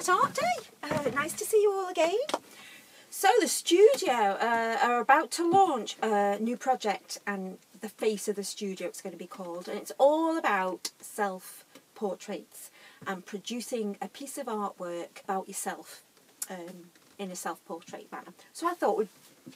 Flat Art Day. Nice to see you all again. So the studio are about to launch a new project, and the face of the studio it's going to be called, and it's all about self-portraits and producing a piece of artwork about yourself in a self-portrait manner. So I thought we'd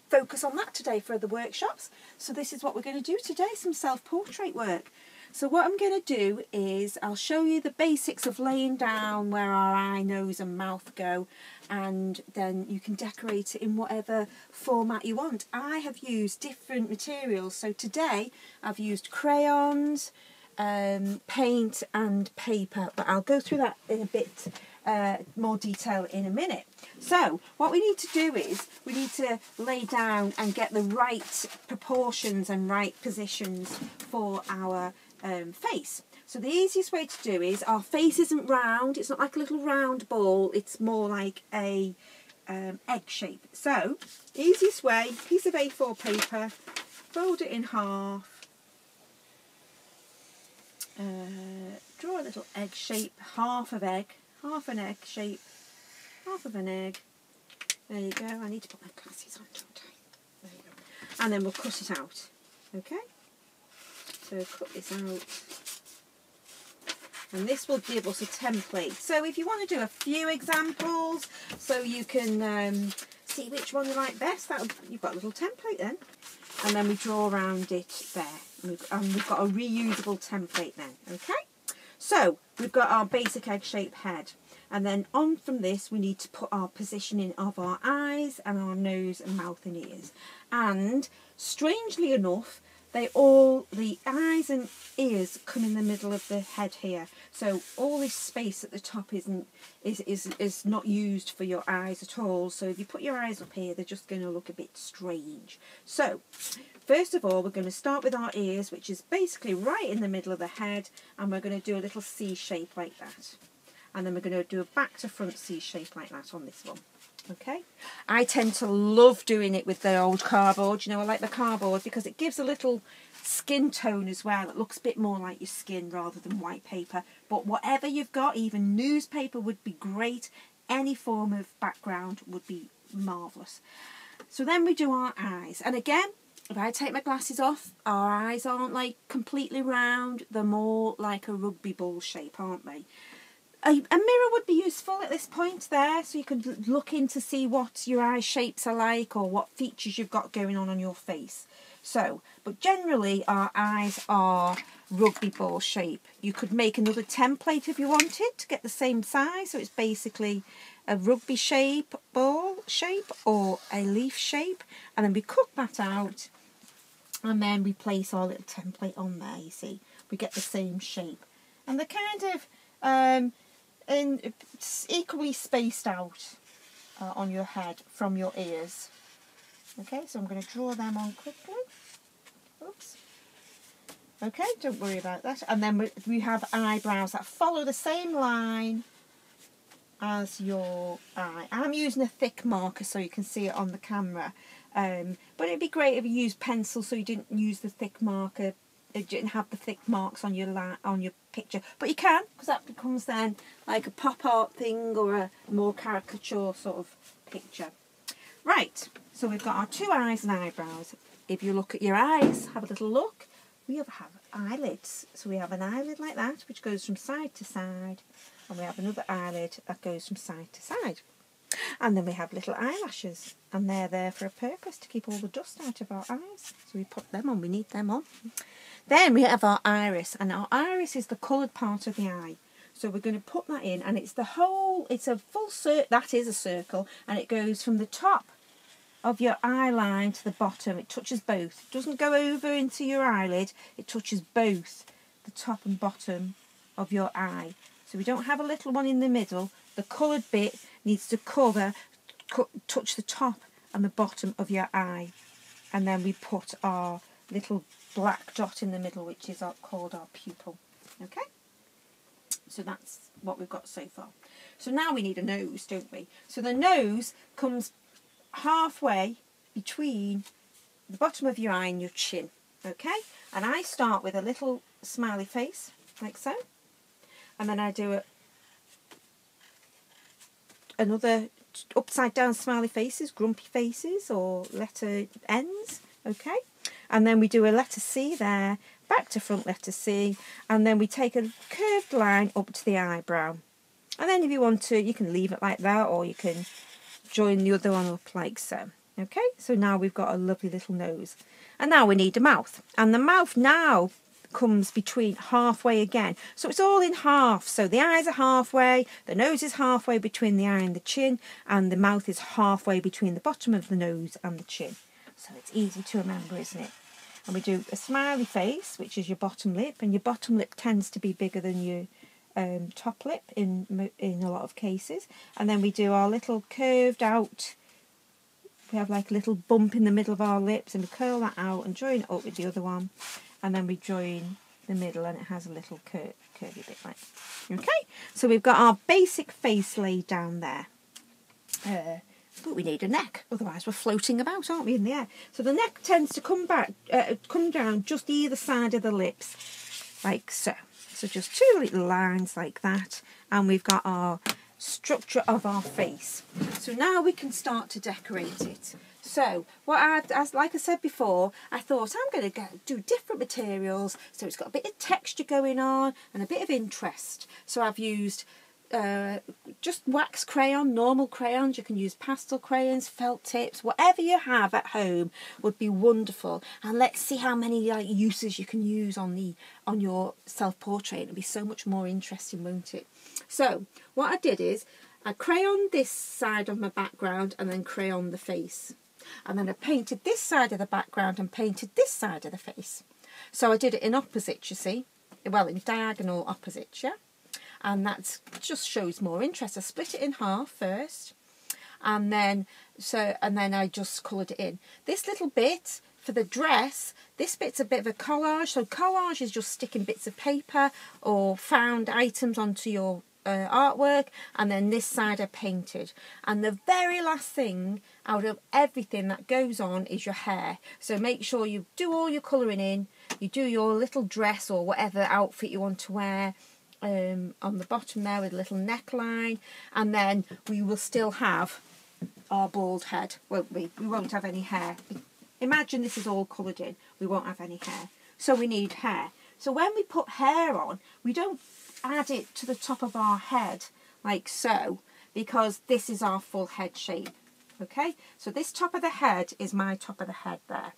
focus on that today for the workshops. So this is what we're going to do today, some self-portrait work. So what I'm going to do is I'll show you the basics of laying down where our eye, nose and mouth go, and then you can decorate it in whatever format you want. I have used different materials, so today I've used crayons, paint and paper, but I'll go through that in a bit more detail in a minute. So what we need to do is we need to lay down and get the right proportions and right positions for our face. So the easiest way to do is, our face isn't round, it's not like a little round ball, it's more like a egg shape. So the easiest way, piece of A4 paper, fold it in half, draw a little egg shape, half an egg shape, half of an egg. There you go. I need to put my glasses on, don't I? There you go. And then we'll cut it out. Okay? So cut this out. And this will give us a template. So if you want to do a few examples so you can see which one you like best, you've got a little template then. And then we draw around it there. And we've got a reusable template then. Okay? So we've got our basic egg shape head. And then on from this we need to put our positioning of our eyes and our nose and mouth and ears. And strangely enough, the eyes and ears come in the middle of the head here. So all this space at the top is not used for your eyes at all. So if you put your eyes up here, they're just going to look a bit strange. So first of all, we're going to start with our ears, which is basically right in the middle of the head, and we're going to do a little C shape like that. And then we're going to do a back to front C shape like that on this one. Okay, I tend to love doing it with the old cardboard. You know, I like the cardboard because it gives a little skin tone as well. It looks a bit more like your skin rather than white paper. But whatever you've got, even newspaper would be great. Any form of background would be marvellous. So then we do our eyes. And again, if I take my glasses off, our eyes aren't like completely round. They're more like a rugby ball shape, aren't they? A mirror would be useful at this point there, so you can look in to see what your eye shapes are like or what features you've got going on your face. So, but generally our eyes are rugby ball shape. You could make another template if you wanted to get the same size, so it's basically a rugby shape, ball shape or a leaf shape, and then we cut that out and then we place our little template on there. You see, we get the same shape, and they're kind of and it's equally spaced out on your head from your ears. Okay, so I'm going to draw them on quickly. Oops. Okay, don't worry about that. And then we have eyebrows that follow the same line as your eye. I'm using a thick marker so you can see it on the camera. But it'd be great if you used pencil so you didn't use the thick marker. It didn't have the thick marks on your picture, but you can, because that becomes then like a pop art thing or a more caricature sort of picture. Right, so we've got our two eyes and eyebrows. If you look at your eyes, have a little look, we have eyelids. So we have an eyelid like that, which goes from side to side, and we have another eyelid that goes from side to side. And then we have little eyelashes, and they're there for a purpose, to keep all the dust out of our eyes. So we put them on, we need them on. Then we have our iris, and our iris is the coloured part of the eye. So we're going to put that in, and it's a full circle, that is a circle, and it goes from the top of your eye line to the bottom. It touches both. It doesn't go over into your eyelid, it touches both the top and bottom of your eye. So we don't have a little one in the middle. The coloured bit needs to touch the top and the bottom of your eye. And then we put our little black dot in the middle, which is called our pupil. Okay, so that's what we've got so far. So now we need a nose, don't we? So the nose comes halfway between the bottom of your eye and your chin. Okay, and I start with a little smiley face like so, and then I do another upside down smiley faces, grumpy faces, or letter ends, okay? And then we do a letter C there, back to front letter C, and then we take a curved line up to the eyebrow. And then if you want to, you can leave it like that, or you can join the other one up like so. Okay, so now we've got a lovely little nose. And now we need a mouth. And the mouth now comes between halfway again. So it's all in half. So the eyes are halfway, the nose is halfway between the eye and the chin, and the mouth is halfway between the bottom of the nose and the chin. So it's easy to remember, isn't it? And we do a smiley face, which is your bottom lip, and your bottom lip tends to be bigger than your top lip in a lot of cases. And then we do our little curved out, we have like a little bump in the middle of our lips, and we curl that out and join it up with the other one, and then we join the middle and it has a little curvy bit like that. Okay, so we've got our basic face laid down there. But we need a neck, otherwise we're floating about, aren't we, in the air? So the neck tends to come down just either side of the lips, like so. So just two little lines like that, and we've got our structure of our face. So now we can start to decorate it. So like I said before, I thought I'm going to do different materials, so it's got a bit of texture going on and a bit of interest. So I've used just wax crayon, normal crayons. You can use pastel crayons, felt tips, whatever you have at home would be wonderful. And let's see how many uses you can use on your self-portrait. It'll be so much more interesting, won't it? So what I did is I crayoned this side of my background and then crayoned the face, and then I painted this side of the background and painted this side of the face. So I did it in opposites, you see, well, in diagonal opposites, yeah. And that just shows more interest. I split it in half first, and then I just coloured it in. This little bit for the dress, this bit's a bit of a collage. So collage is just sticking bits of paper or found items onto your artwork, and then this side I painted. And the very last thing out of everything that goes on is your hair. So make sure you do all your colouring in, you do your little dress or whatever outfit you want to wear, on the bottom there with a little neckline, and then we will still have our bald head, won't we? We won't have any hair. Imagine this is all coloured in, we won't have any hair. So we need hair. So when we put hair on, we don't add it to the top of our head like so, because this is our full head shape. Okay, so this top of the head is my top of the head there.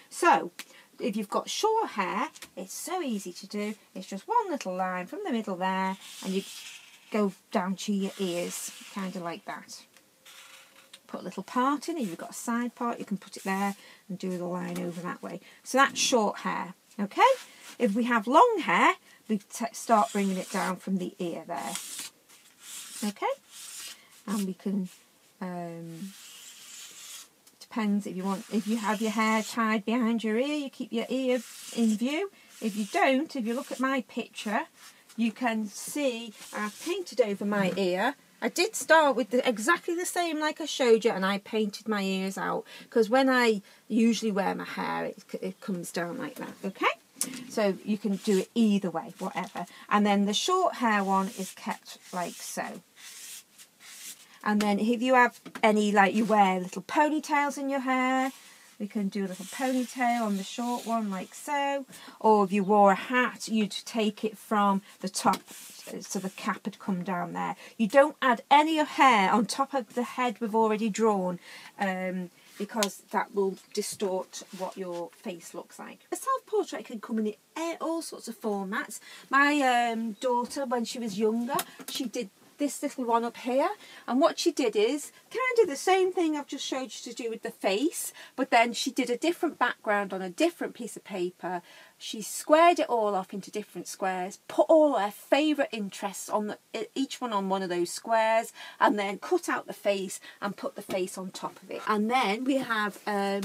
So if you've got short hair, it's so easy to do. It's just one little line from the middle there, and you go down to your ears, kind of like that. Put a little part in. If you've got a side part, you can put it there and do the line over that way. So that's short hair, okay? If we have long hair, we start bringing it down from the ear there, okay? And we can... depends if you have your hair tied behind your ear, you keep your ear in view. If you don't, if you look at my picture, you can see I've painted over my ear. I did start with exactly the same like I showed you, and I painted my ears out, because when I usually wear my hair, it comes down like that, okay? So you can do it either way, whatever. And then the short hair one is kept like so. And then if you have any, like you wear little ponytails in your hair, we can do a little ponytail on the short one like so. Or if you wore a hat, you'd take it from the top, so the cap would come down there. You don't add any hair on top of the head we've already drawn, because that will distort what your face looks like. A self-portrait can come in all sorts of formats. My daughter, when she was younger, she did this little one up here, and what she did is kind of the same thing I've just showed you to do with the face, but then she did a different background on a different piece of paper. She squared it all off into different squares, put all her favourite interests on each one on one of those squares, and then cut out the face and put the face on top of it. And then we have a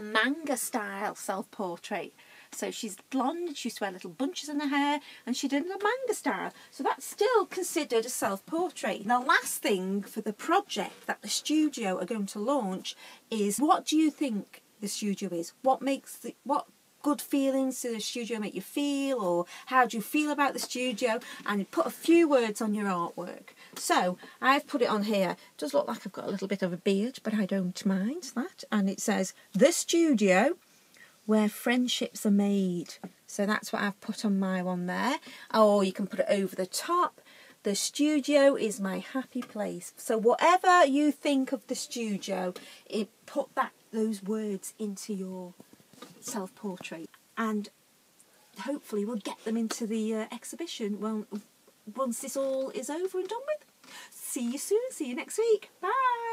manga style self-portrait. So she's blonde, she used to wear little bunches in her hair, and she did a manga style. So that's still considered a self-portrait. The last thing for the project that the studio are going to launch is, what do you think the studio is? What good feelings does the studio make you feel, or how do you feel about the studio? And put a few words on your artwork. So I've put it on here. It does look like I've got a little bit of a beard, but I don't mind that. And it says, the studio where friendships are made. So that's what I've put on my one there. Or you can put it over the top. The studio is my happy place. So whatever you think of the studio, put those words into your self-portrait. And hopefully we'll get them into the exhibition once this all is over and done with. See you soon. See you next week. Bye.